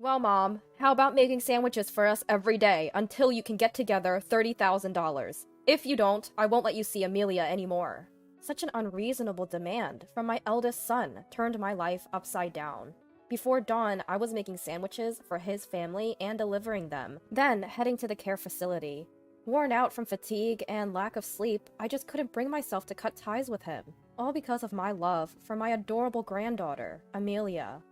Well, Mom, how about making sandwiches for us every day until you can get together $30,000? If you don't, I won't let you see Amelia anymore. Such an unreasonable demand from my eldest son turned my life upside down. Before dawn, I was making sandwiches for his family and delivering them, then heading to the care facility. Worn out from fatigue and lack of sleep, I just couldn't bring myself to cut ties with him, all because of my love for my adorable granddaughter, Amelia.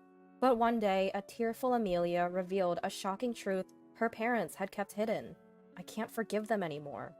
But one day, a tearful Amelia revealed a shocking truth her parents had kept hidden. I can't forgive them anymore.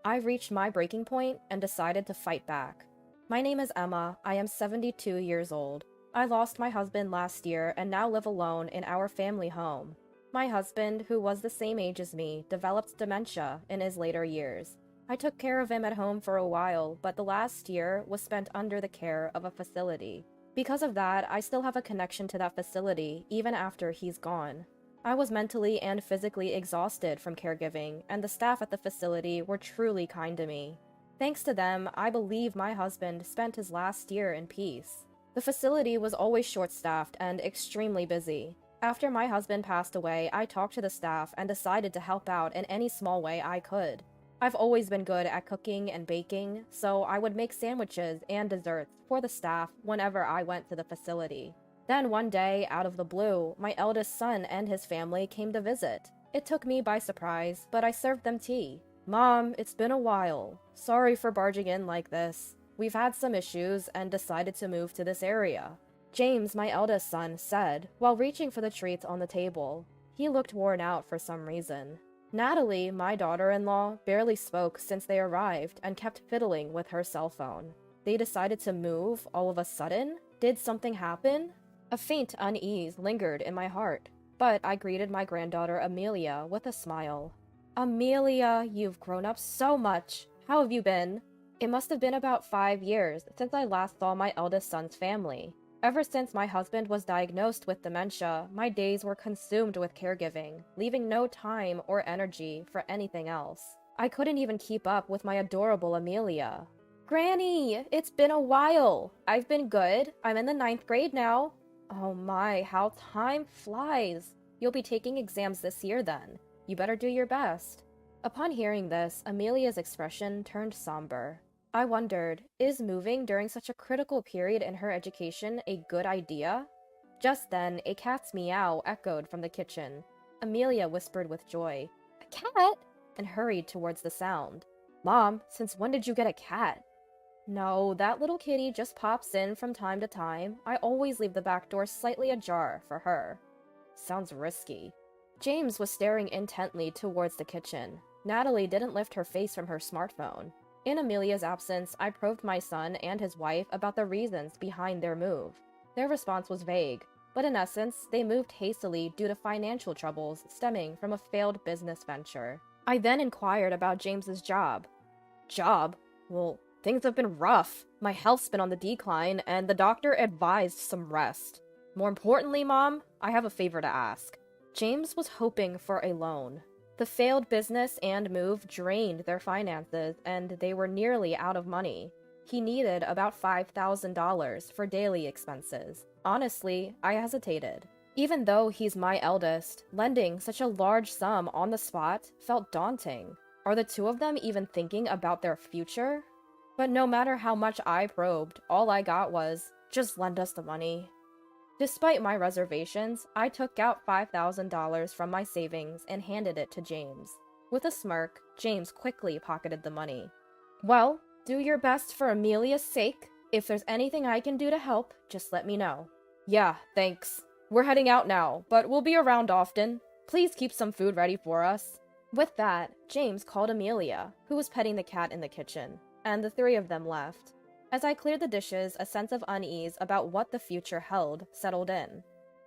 I reached my breaking point and decided to fight back. My name is Emma. I am 72 years old. I lost my husband last year and now live alone in our family home. My husband, who was the same age as me, developed dementia in his later years. I took care of him at home for a while, but the last year was spent under the care of a facility. Because of that, I still have a connection to that facility, even after he's gone. I was mentally and physically exhausted from caregiving, and the staff at the facility were truly kind to me. Thanks to them, I believe my husband spent his last year in peace. The facility was always short-staffed and extremely busy. After my husband passed away, I talked to the staff and decided to help out in any small way I could. I've always been good at cooking and baking, so I would make sandwiches and desserts for the staff whenever I went to the facility. Then one day, out of the blue, my eldest son and his family came to visit. It took me by surprise, but I served them tea. Mom, it's been a while. Sorry for barging in like this. We've had some issues and decided to move to this area. James, my eldest son, said while reaching for the treats on the table. He looked worn out for some reason. Natalie, my daughter-in-law, barely spoke since they arrived and kept fiddling with her cell phone. They decided to move all of a sudden? Did something happen? A faint unease lingered in my heart, but I greeted my granddaughter Amelia with a smile. Amelia, you've grown up so much. How have you been? It must have been about 5 years since I last saw my eldest son's family. Ever since my husband was diagnosed with dementia, my days were consumed with caregiving, leaving no time or energy for anything else. I couldn't even keep up with my adorable Amelia. Granny, it's been a while. I've been good. I'm in the 9th grade now. Oh my, how time flies. You'll be taking exams this year then. You better do your best. Upon hearing this, Amelia's expression turned somber. I wondered, is moving during such a critical period in her education a good idea? Just then, a cat's meow echoed from the kitchen. Amelia whispered with joy, "A cat?" and hurried towards the sound. Mom, since when did you get a cat? No, that little kitty just pops in from time to time. I always leave the back door slightly ajar for her. Sounds risky. James was staring intently towards the kitchen. Natalie didn't lift her face from her smartphone. In Amelia's absence, I probed my son and his wife about the reasons behind their move. Their response was vague, but in essence, they moved hastily due to financial troubles stemming from a failed business venture. I then inquired about James's job. Job? Well, things have been rough. My health's been on the decline, and the doctor advised some rest. More importantly, Mom, I have a favor to ask. James was hoping for a loan. The failed business and move drained their finances, and they were nearly out of money. He needed about $5,000 for daily expenses. Honestly, I hesitated. Even though he's my eldest, lending such a large sum on the spot felt daunting. Are the two of them even thinking about their future? But no matter how much I probed, all I got was, just lend us the money. Despite my reservations, I took out $5,000 from my savings and handed it to James. With a smirk, James quickly pocketed the money. Well, do your best for Amelia's sake. If there's anything I can do to help, just let me know. Yeah, thanks. We're heading out now, but we'll be around often. Please keep some food ready for us. With that, James called Amelia, who was petting the cat in the kitchen, and the three of them left. As I cleared the dishes, a sense of unease about what the future held settled in.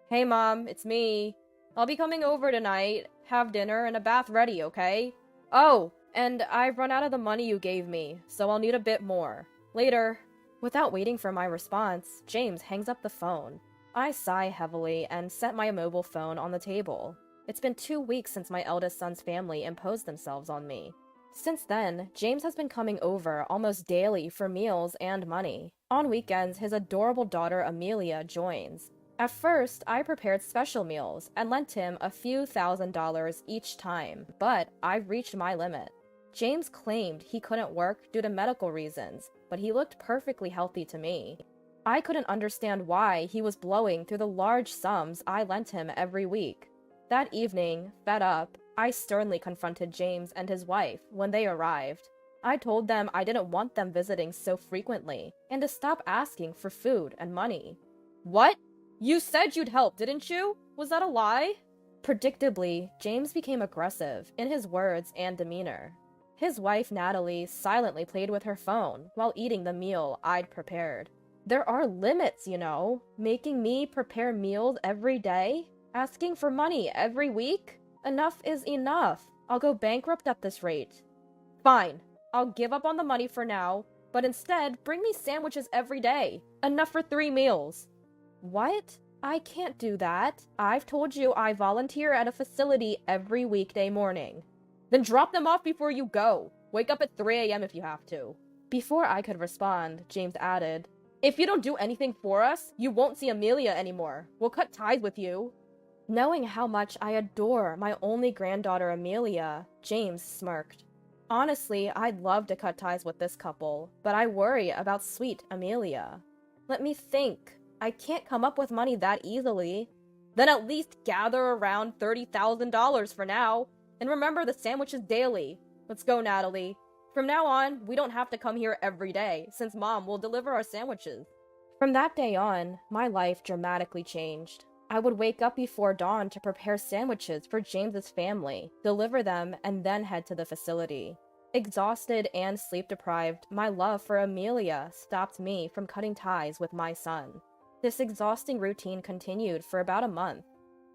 Hey Mom, it's me. I'll be coming over tonight. Have dinner and a bath ready, okay? Oh, and I've run out of the money you gave me, so I'll need a bit more. Later. Without waiting for my response, James hangs up the phone. I sigh heavily and set my mobile phone on the table. It's been 2 weeks since my eldest son's family imposed themselves on me. Since then, James has been coming over almost daily for meals and money. On weekends, his adorable daughter Amelia joins. At first, I prepared special meals and lent him a few $1,000s each time, but I reached my limit. James claimed he couldn't work due to medical reasons, but he looked perfectly healthy to me. I couldn't understand why he was blowing through the large sums I lent him every week. That evening, fed up, I sternly confronted James and his wife when they arrived. I told them I didn't want them visiting so frequently, and to stop asking for food and money. What? You said you'd help, didn't you? Was that a lie? Predictably, James became aggressive in his words and demeanor. His wife, Natalie, silently played with her phone while eating the meal I'd prepared. There are limits, you know. Making me prepare meals every day? Asking for money every week? Enough is enough. I'll go bankrupt at this rate. Fine. I'll give up on the money for now, but instead, bring me sandwiches every day. Enough for 3 meals. What? I can't do that. I've told you I volunteer at a facility every weekday morning. Then drop them off before you go. Wake up at 3 a.m. if you have to. Before I could respond, James added, if you don't do anything for us, you won't see Amelia anymore. We'll cut ties with you. Knowing how much I adore my only granddaughter Amelia, James smirked. Honestly, I'd love to cut ties with this couple, but I worry about sweet Amelia. Let me think. I can't come up with money that easily. Then at least gather around $30,000 for now. And remember the sandwiches daily. Let's go, Natalie. From now on, we don't have to come here every day, since Mom will deliver our sandwiches. From that day on, my life dramatically changed. I would wake up before dawn to prepare sandwiches for James's family, deliver them, and then head to the facility. Exhausted and sleep-deprived, my love for Amelia stopped me from cutting ties with my son. This exhausting routine continued for about a month.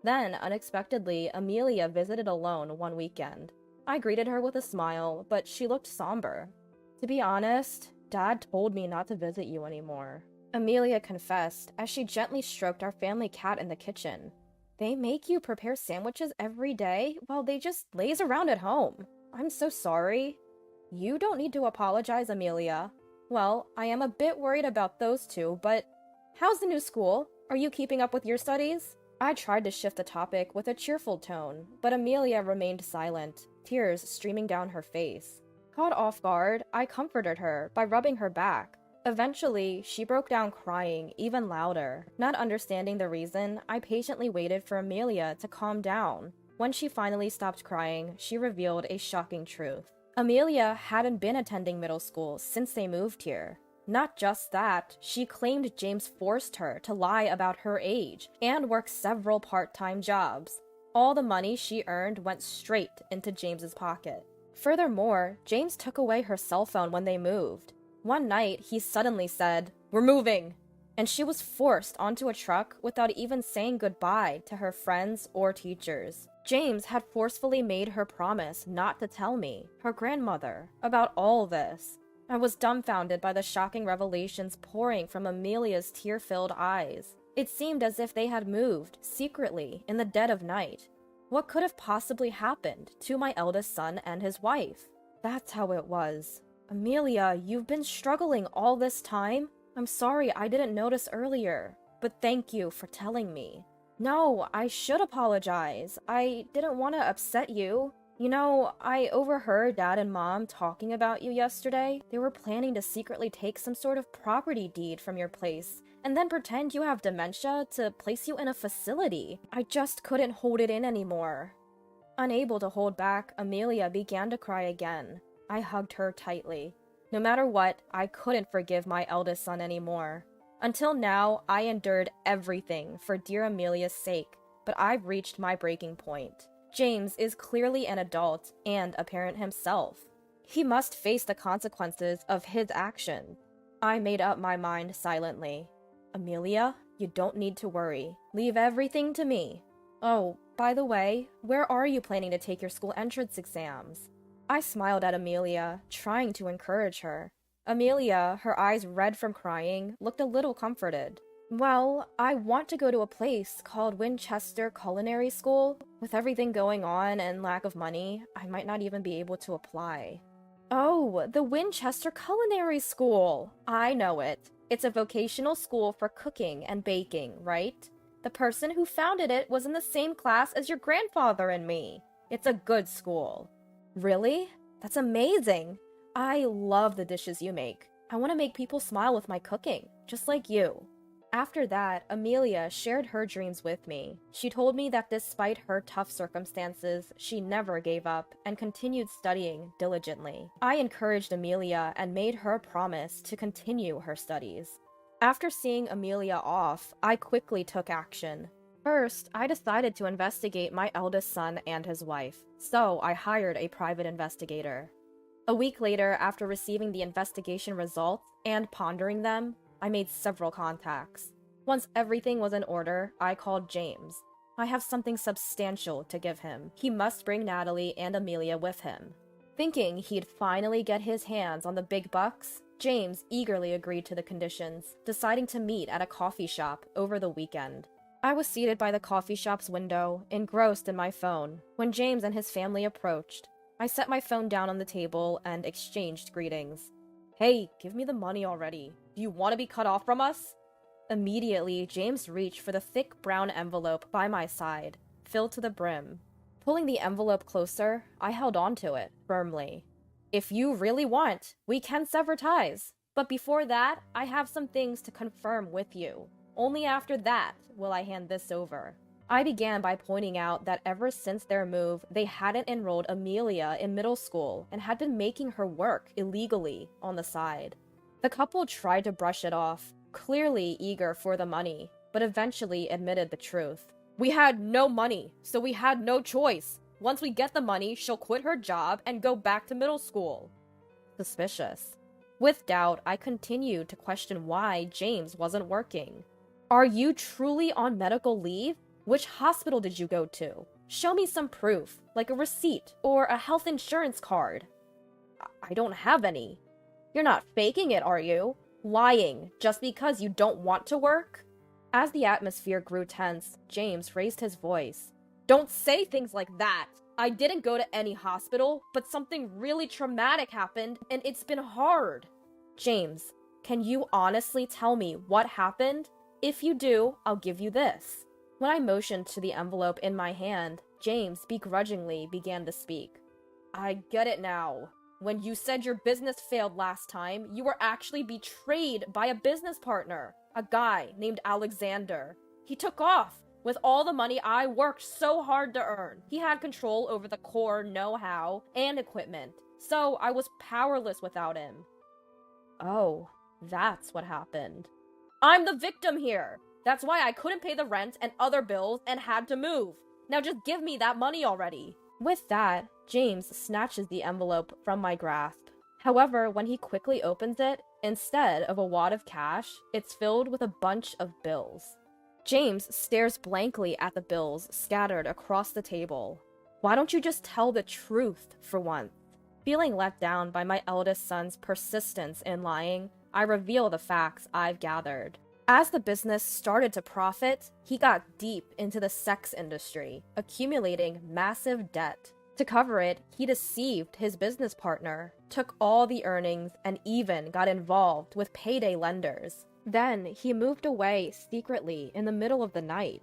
Then, unexpectedly, Amelia visited alone one weekend. I greeted her with a smile, but she looked somber. To be honest, Dad told me not to visit you anymore. Amelia confessed as she gently stroked our family cat in the kitchen. They make you prepare sandwiches every day while they just laze around at home. I'm so sorry. You don't need to apologize, Amelia. Well, I am a bit worried about those two, but how's the new school? Are you keeping up with your studies? I tried to shift the topic with a cheerful tone, but Amelia remained silent, tears streaming down her face. Caught off guard, I comforted her by rubbing her back. Eventually, she broke down crying even louder. Not understanding the reason, I patiently waited for Amelia to calm down. When she finally stopped crying, she revealed a shocking truth. Amelia hadn't been attending middle school since they moved here. Not just that, she claimed James forced her to lie about her age and work several part-time jobs. All the money she earned went straight into James's pocket. Furthermore, James took away her cell phone when they moved. One night, he suddenly said, "We're moving!" And she was forced onto a truck without even saying goodbye to her friends or teachers. James had forcefully made her promise not to tell me, her grandmother, about all this. I was dumbfounded by the shocking revelations pouring from Amelia's tear-filled eyes. It seemed as if they had moved, secretly, in the dead of night. What could have possibly happened to my eldest son and his wife? That's how it was. Amelia, you've been struggling all this time? I'm sorry I didn't notice earlier, but thank you for telling me. No, I should apologize. I didn't want to upset you. You know, I overheard Dad and Mom talking about you yesterday. They were planning to secretly take some sort of property deed from your place, and then pretend you have dementia to place you in a facility. I just couldn't hold it in anymore. Unable to hold back, Amelia began to cry again. I hugged her tightly. No matter what, I couldn't forgive my eldest son anymore. Until now, I endured everything for dear Amelia's sake, but I've reached my breaking point. James is clearly an adult and a parent himself. He must face the consequences of his actions. I made up my mind silently. Amelia, you don't need to worry. Leave everything to me. Oh, by the way, where are you planning to take your school entrance exams? I smiled at Amelia, trying to encourage her. Amelia, her eyes red from crying, looked a little comforted. Well, I want to go to a place called Winchester Culinary School. With everything going on and lack of money, I might not even be able to apply. Oh, the Winchester Culinary School! I know it. It's a vocational school for cooking and baking, right? The person who founded it was in the same class as your grandfather and me. It's a good school. Really? That's amazing. I love the dishes you make. I want to make people smile with my cooking, just like you. After that, Amelia shared her dreams with me. She told me that despite her tough circumstances, she never gave up and continued studying diligently. I encouraged Amelia and made her promise to continue her studies. After seeing Amelia off, I quickly took action. First, I decided to investigate my eldest son and his wife, so I hired a private investigator. A week later, after receiving the investigation results and pondering them, I made several contacts. Once everything was in order, I called James. I have something substantial to give him. He must bring Natalie and Amelia with him. Thinking he'd finally get his hands on the big bucks, James eagerly agreed to the conditions, deciding to meet at a coffee shop over the weekend. I was seated by the coffee shop's window, engrossed in my phone, when James and his family approached. I set my phone down on the table and exchanged greetings. Hey, give me the money already. Do you want to be cut off from us? Immediately, James reached for the thick brown envelope by my side, filled to the brim. Pulling the envelope closer, I held onto it firmly. If you really want, we can sever ties. But before that, I have some things to confirm with you. Only after that will I hand this over. I began by pointing out that ever since their move, they hadn't enrolled Amelia in middle school and had been making her work illegally on the side. The couple tried to brush it off, clearly eager for the money, but eventually admitted the truth. We had no money, so we had no choice. Once we get the money, she'll quit her job and go back to middle school. Suspicious. With doubt, I continued to question why James wasn't working. Are you truly on medical leave? Which hospital did you go to? Show me some proof, like a receipt or a health insurance card. I don't have any. You're not faking it, are you? Lying just because you don't want to work? As the atmosphere grew tense, James raised his voice. Don't say things like that! I didn't go to any hospital, but something really traumatic happened, and it's been hard. James, can you honestly tell me what happened? If you do, I'll give you this. When I motioned to the envelope in my hand, James begrudgingly began to speak. I get it now. When you said your business failed last time, you were actually betrayed by a business partner, a guy named Alexander. He took off with all the money I worked so hard to earn. He had control over the core know-how and equipment, so I was powerless without him. Oh, that's what happened. I'm the victim here. That's why I couldn't pay the rent and other bills and had to move. Now just give me that money already. With that, James snatches the envelope from my grasp. However, when he quickly opens it, instead of a wad of cash, it's filled with a bunch of bills. James stares blankly at the bills scattered across the table. Why don't you just tell the truth for once? Feeling let down by my eldest son's persistence in lying, I reveal the facts I've gathered. As the business started to profit, he got deep into the sex industry, accumulating massive debt. To cover it, he deceived his business partner, took all the earnings, and even got involved with payday lenders. Then he moved away secretly in the middle of the night.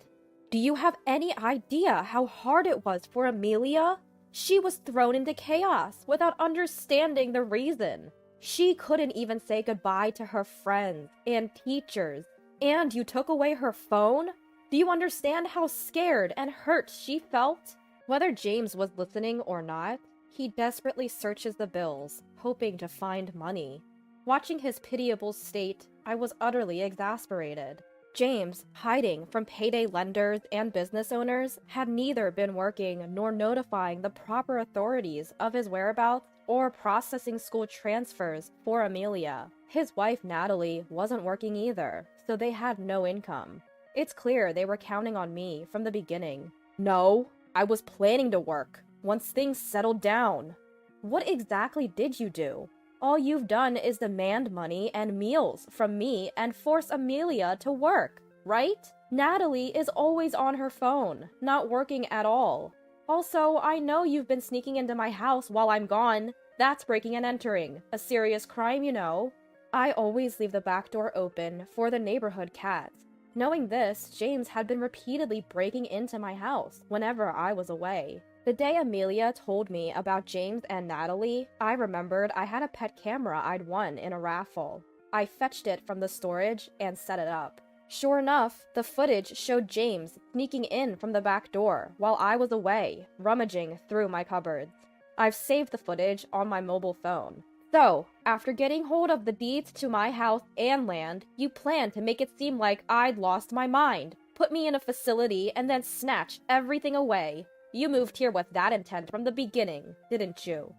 Do you have any idea how hard it was for Amelia? She was thrown into chaos without understanding the reason. She couldn't even say goodbye to her friends and teachers. And you took away her phone? Do you understand how scared and hurt she felt? Whether James was listening or not, he desperately searches the bills, hoping to find money. Watching his pitiable state, I was utterly exasperated. James, hiding from payday lenders and business owners, had neither been working nor notifying the proper authorities of his whereabouts or processing school transfers for Amelia. His wife, Natalie, wasn't working either, so they had no income. It's clear they were counting on me from the beginning. No, I was planning to work once things settled down. What exactly did you do? All you've done is demand money and meals from me and force Amelia to work, right? Natalie is always on her phone, not working at all. Also, I know you've been sneaking into my house while I'm gone. That's breaking and entering. A serious crime, you know. I always leave the back door open for the neighborhood cats. Knowing this, James had been repeatedly breaking into my house whenever I was away. The day Amelia told me about James and Natalie, I remembered I had a pet camera I'd won in a raffle. I fetched it from the storage and set it up. Sure enough, the footage showed James sneaking in from the back door while I was away, rummaging through my cupboards. I've saved the footage on my mobile phone. So, after getting hold of the deeds to my house and land, you planned to make it seem like I'd lost my mind, put me in a facility, and then snatch everything away. You moved here with that intent from the beginning, didn't you?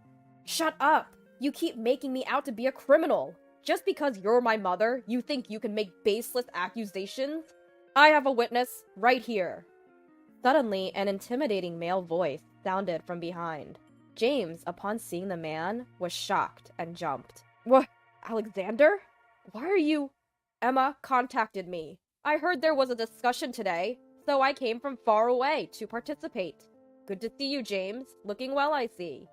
Shut up! You keep making me out to be a criminal! Just because you're my mother, you think you can make baseless accusations? I have a witness, right here. Suddenly, an intimidating male voice sounded from behind. James, upon seeing the man, was shocked and jumped. What? Alexander? Why are you... Emma contacted me. I heard there was a discussion today, so I came from far away to participate. Good to see you, James. Looking well, I see.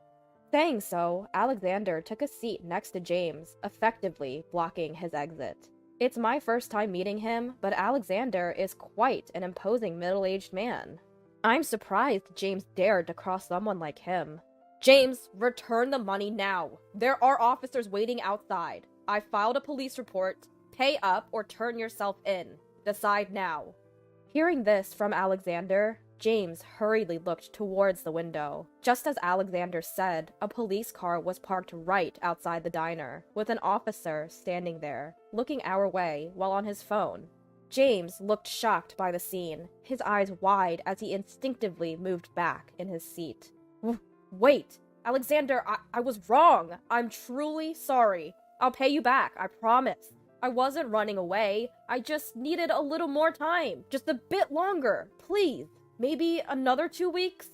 Saying so, Alexander took a seat next to James, effectively blocking his exit. It's my first time meeting him, but Alexander is quite an imposing middle-aged man. I'm surprised James dared to cross someone like him. James, return the money now. There are officers waiting outside. I filed a police report. Pay up or turn yourself in. Decide now. Hearing this from Alexander, James hurriedly looked towards the window. Just as Alexander said, a police car was parked right outside the diner, with an officer standing there, looking our way while on his phone. James looked shocked by the scene, his eyes wide as he instinctively moved back in his seat. Wait, Alexander, I was wrong. I'm truly sorry. I'll pay you back, I promise. I wasn't running away. I just needed a little more time. Just a bit longer, please. Maybe another 2 weeks?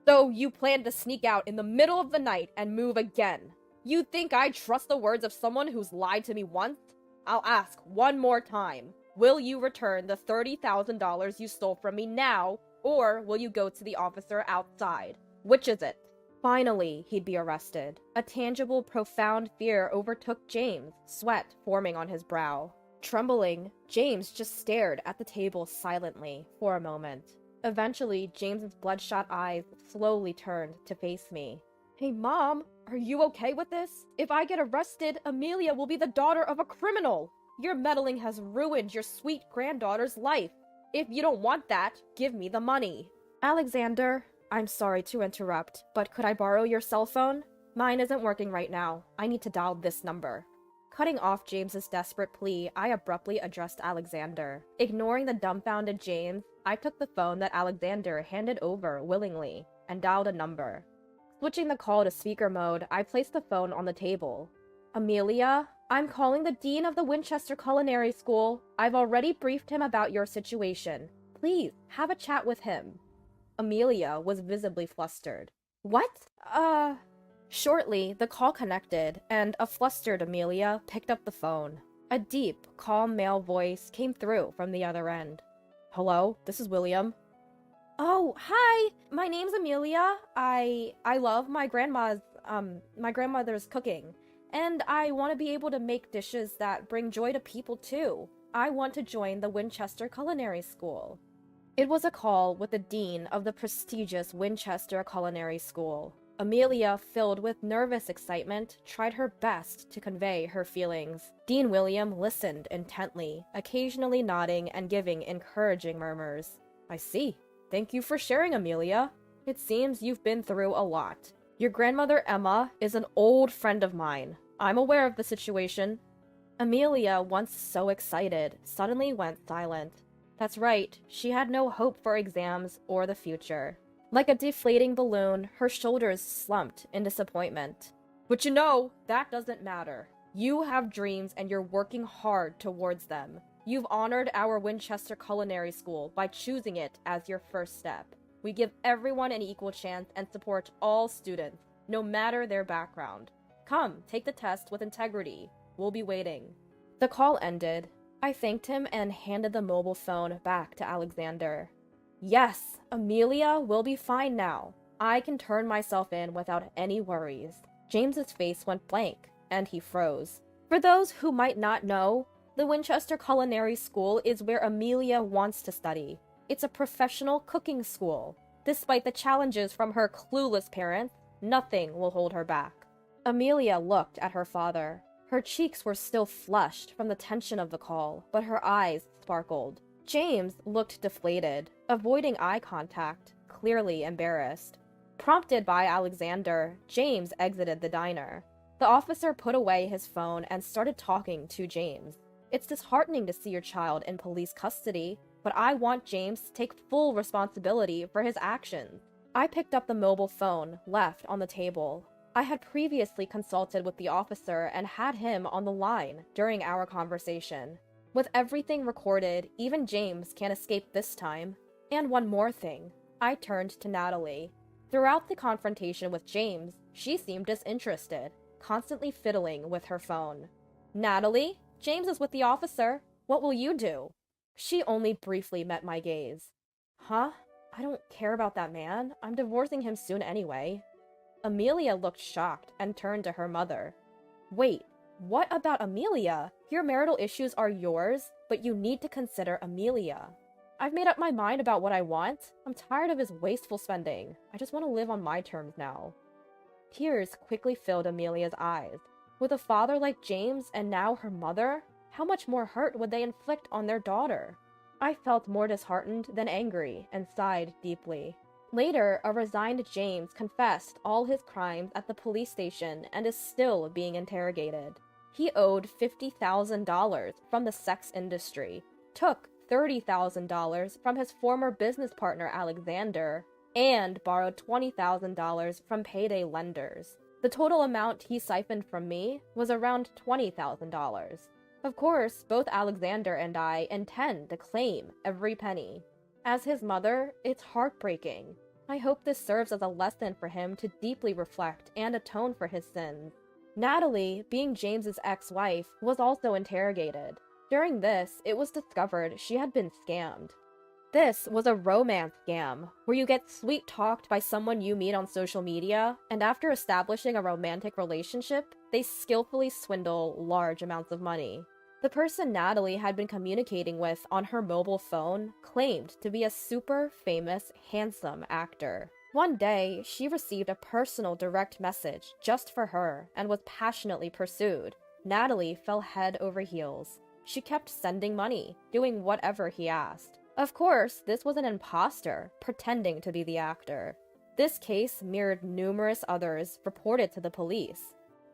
So you plan to sneak out in the middle of the night and move again. You think I trust the words of someone who's lied to me once? I'll ask one more time. Will you return the $30,000 you stole from me now, or will you go to the officer outside? Which is it? Finally, he'd be arrested. A tangible, profound fear overtook James, sweat forming on his brow. Trembling, James just stared at the table silently for a moment. Eventually, James's bloodshot eyes slowly turned to face me. Hey, Mom, are you okay with this? If I get arrested, Amelia will be the daughter of a criminal. Your meddling has ruined your sweet granddaughter's life. If you don't want that, give me the money. Alexander, I'm sorry to interrupt, but could I borrow your cell phone? Mine isn't working right now. I need to dial this number. Cutting off James's desperate plea, I abruptly addressed Alexander. Ignoring the dumbfounded James, I took the phone that Alexander handed over willingly and dialed a number. Switching the call to speaker mode, I placed the phone on the table. Amelia, I'm calling the dean of the Winchester Culinary School. I've already briefed him about your situation. Please, have a chat with him. Amelia was visibly flustered. What? Shortly, the call connected, and a flustered Amelia picked up the phone. A deep, calm male voice came through from the other end. Hello, this is William. Oh, hi! My name's Amelia. I love my grandmother's cooking. And I want to be able to make dishes that bring joy to people too. I want to join the Winchester Culinary School. It was a call with the dean of the prestigious Winchester Culinary School. Amelia, filled with nervous excitement, tried her best to convey her feelings. Dean William listened intently, occasionally nodding and giving encouraging murmurs. I see. Thank you for sharing, Amelia. It seems you've been through a lot. Your grandmother Emma is an old friend of mine. I'm aware of the situation. Amelia, once so excited, suddenly went silent. That's right, she had no hope for exams or the future. Like a deflating balloon, her shoulders slumped in disappointment. But you know, that doesn't matter. You have dreams and you're working hard towards them. You've honored our Winchester Culinary School by choosing it as your first step. We give everyone an equal chance and support all students, no matter their background. Come, take the test with integrity. We'll be waiting. The call ended. I thanked him and handed the mobile phone back to Alexander. Yes, Amelia will be fine now. I can turn myself in without any worries. James's face went blank, and he froze. For those who might not know, The Winchester Culinary School is where Amelia wants to study. It's a professional cooking school. Despite the challenges from her clueless parents, nothing will hold her back. Amelia looked at her father. Her cheeks were still flushed from the tension of the call, but her eyes sparkled. James looked deflated, avoiding eye contact, clearly embarrassed. Prompted by Alexander, James exited the diner. The officer put away his phone and started talking to James. It's disheartening to see your child in police custody, but I want James to take full responsibility for his actions. I picked up the mobile phone left on the table. I had previously consulted with the officer and had him on the line during our conversation. With everything recorded, even James can't escape this time. And one more thing. I turned to Natalie. Throughout the confrontation with James, she seemed disinterested, constantly fiddling with her phone. Natalie, James is with the officer. What will you do? She only briefly met my gaze. Huh? I don't care about that man. I'm divorcing him soon anyway. Amelia looked shocked and turned to her mother. Wait, what about Amelia? Your marital issues are yours, but you need to consider Amelia. I've made up my mind about what I want. I'm tired of his wasteful spending. I just want to live on my terms now. Tears quickly filled Amelia's eyes. With a father like James and now her mother, how much more hurt would they inflict on their daughter? I felt more disheartened than angry and sighed deeply. Later, a resigned James confessed all his crimes at the police station and is still being interrogated. He owed $50,000 from the sex industry, took $30,000 from his former business partner Alexander, and borrowed $20,000 from payday lenders. The total amount he siphoned from me was around $20,000. Of course, both Alexander and I intend to claim every penny. As his mother, it's heartbreaking. I hope this serves as a lesson for him to deeply reflect and atone for his sins. Natalie, being James's ex-wife, was also interrogated. During this, it was discovered she had been scammed. This was a romance scam, where you get sweet-talked by someone you meet on social media, and after establishing a romantic relationship, they skillfully swindle large amounts of money. The person Natalie had been communicating with on her mobile phone claimed to be a super famous, handsome actor. One day, she received a personal direct message just for her and was passionately pursued. Natalie fell head over heels. She kept sending money, doing whatever he asked. Of course, this was an imposter, pretending to be the actor. This case mirrored numerous others reported to the police.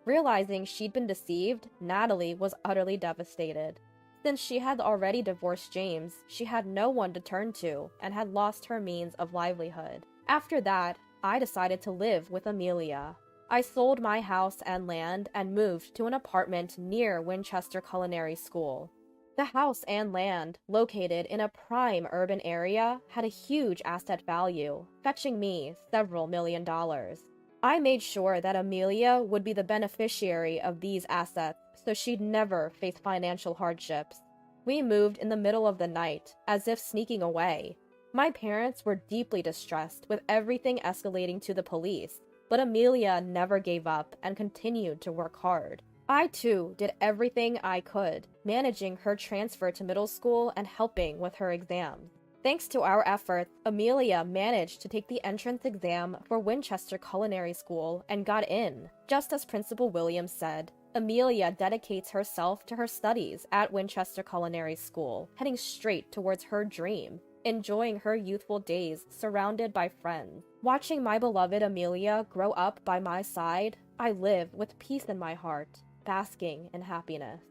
Realizing she'd been deceived, Natalie was utterly devastated. Since she had already divorced James, she had no one to turn to and had lost her means of livelihood. After that, I decided to live with Amelia. I sold my house and land and moved to an apartment near Winchester Culinary School. The house and land, located in a prime urban area, had a huge asset value, fetching me several $1,000,000. I made sure that Amelia would be the beneficiary of these assets, so she'd never face financial hardships. We moved in the middle of the night, as if sneaking away. My parents were deeply distressed, with everything escalating to the police, but Amelia never gave up and continued to work hard. I too did everything I could, managing her transfer to middle school and helping with her exams. Thanks to our efforts, Amelia managed to take the entrance exam for Winchester Culinary School and got in. Just as Principal Williams said, Amelia dedicates herself to her studies at Winchester Culinary School, heading straight towards her dream, enjoying her youthful days surrounded by friends. Watching my beloved Amelia grow up by my side, I live with peace in my heart, basking in happiness.